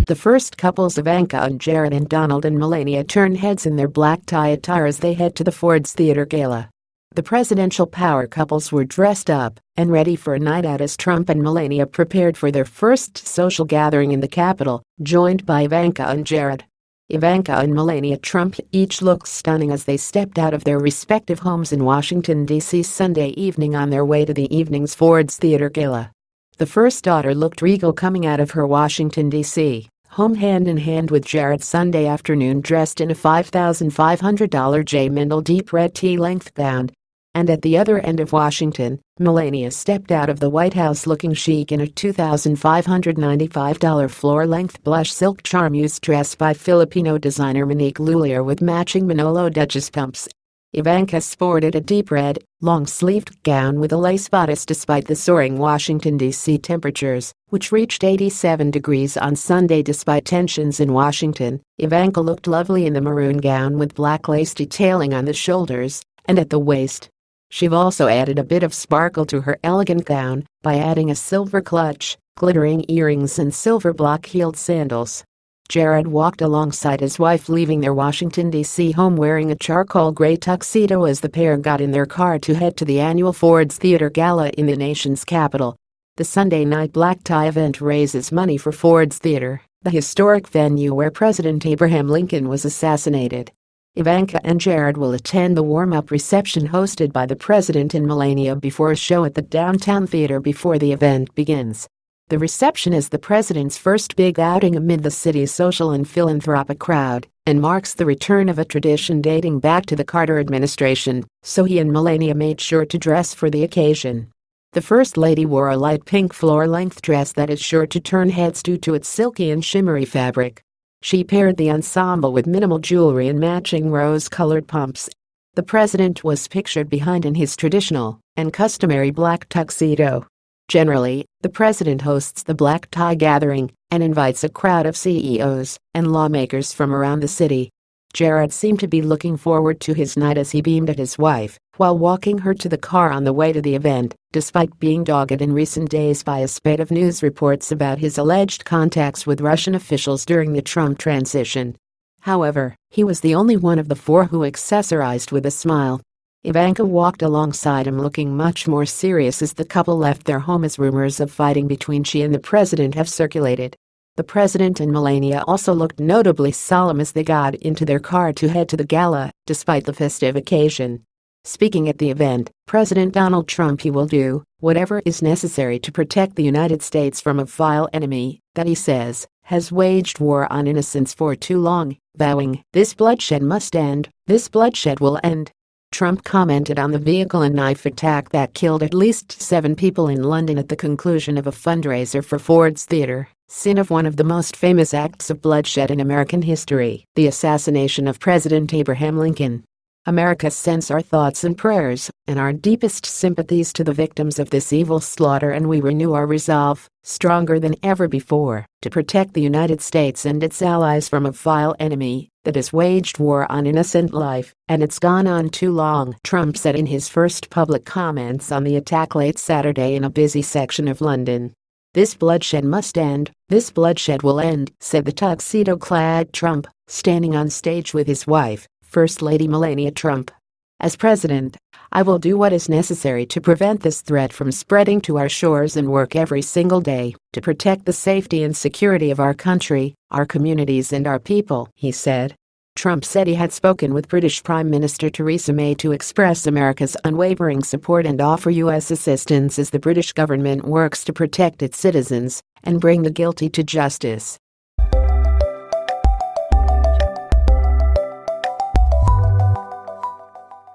The first couples, Ivanka and Jared and Donald and Melania, turn heads in their black tie attire as they head to the Ford's Theater Gala. The presidential power couples were dressed up and ready for a night out as Trump and Melania prepared for their first social gathering in the Capitol, joined by Ivanka and Jared. Ivanka and Melania Trump each looked stunning as they stepped out of their respective homes in Washington, D.C. Sunday evening on their way to the evening's Ford's Theater Gala. The first daughter looked regal coming out of her Washington, D.C. home hand in hand with Jared Sunday afternoon, dressed in a $5,500 J Mendel deep red tea-length gown. And at the other end of Washington, Melania stepped out of the White House looking chic in a $2,595 floor-length blush silk charmeuse dress by Filipino designer Monique Lhuillier with matching Manolo duchess pumps. Ivanka sported a deep red, long-sleeved gown with a lace bodice despite the soaring Washington, D.C. temperatures, which reached 87 degrees on Sunday despite tensions in Washington. Ivanka looked lovely in the maroon gown with black lace detailing on the shoulders and at the waist. She also added a bit of sparkle to her elegant gown by adding a silver clutch, glittering earrings and silver block-heeled sandals. Jared walked alongside his wife leaving their Washington, D.C. home wearing a charcoal gray tuxedo as the pair got in their car to head to the annual Ford's Theater Gala in the nation's capital. The Sunday night black tie event raises money for Ford's Theater, the historic venue where President Abraham Lincoln was assassinated. Ivanka and Jared will attend the warm-up reception hosted by the president and Melania before a show at the downtown theater before the event begins. The reception is the president's first big outing amid the city's social and philanthropic crowd and marks the return of a tradition dating back to the Carter administration, so he and Melania made sure to dress for the occasion. The First Lady wore a light pink floor-length dress that is sure to turn heads due to its silky and shimmery fabric. She paired the ensemble with minimal jewelry and matching rose-colored pumps. The president was pictured behind in his traditional and customary black tuxedo. Generally, the president hosts the black tie gathering and invites a crowd of CEOs and lawmakers from around the city. Jared seemed to be looking forward to his night as he beamed at his wife while walking her to the car on the way to the event, despite being dogged in recent days by a spate of news reports about his alleged contacts with Russian officials during the Trump transition. However, he was the only one of the four who accessorized with a smile. Ivanka walked alongside him looking much more serious as the couple left their home as rumors of fighting between she and the president have circulated. The president and Melania also looked notably solemn as they got into their car to head to the gala, despite the festive occasion. Speaking at the event, President Donald Trump he will do whatever is necessary to protect the United States from a vile enemy that he says has waged war on innocents for too long, vowing, "This bloodshed must end, this bloodshed will end." Trump commented on the vehicle and knife attack that killed at least 7 people in London at the conclusion of a fundraiser for Ford's Theater, scene of one of the most famous acts of bloodshed in American history, the assassination of President Abraham Lincoln. America sends our thoughts and prayers and our deepest sympathies to the victims of this evil slaughter, and we renew our resolve, stronger than ever before, to protect the United States and its allies from a vile enemy that has waged war on innocent life, and it's gone on too long, Trump said in his first public comments on the attack late Saturday in a busy section of London. "This bloodshed must end, this bloodshed will end," said the tuxedo-clad Trump, standing on stage with his wife, First Lady Melania Trump. "As president, I will do what is necessary to prevent this threat from spreading to our shores and work every single day to protect the safety and security of our country, our communities and our people," he said. Trump said he had spoken with British Prime Minister Theresa May to express America's unwavering support and offer U.S. assistance as the British government works to protect its citizens and bring the guilty to justice.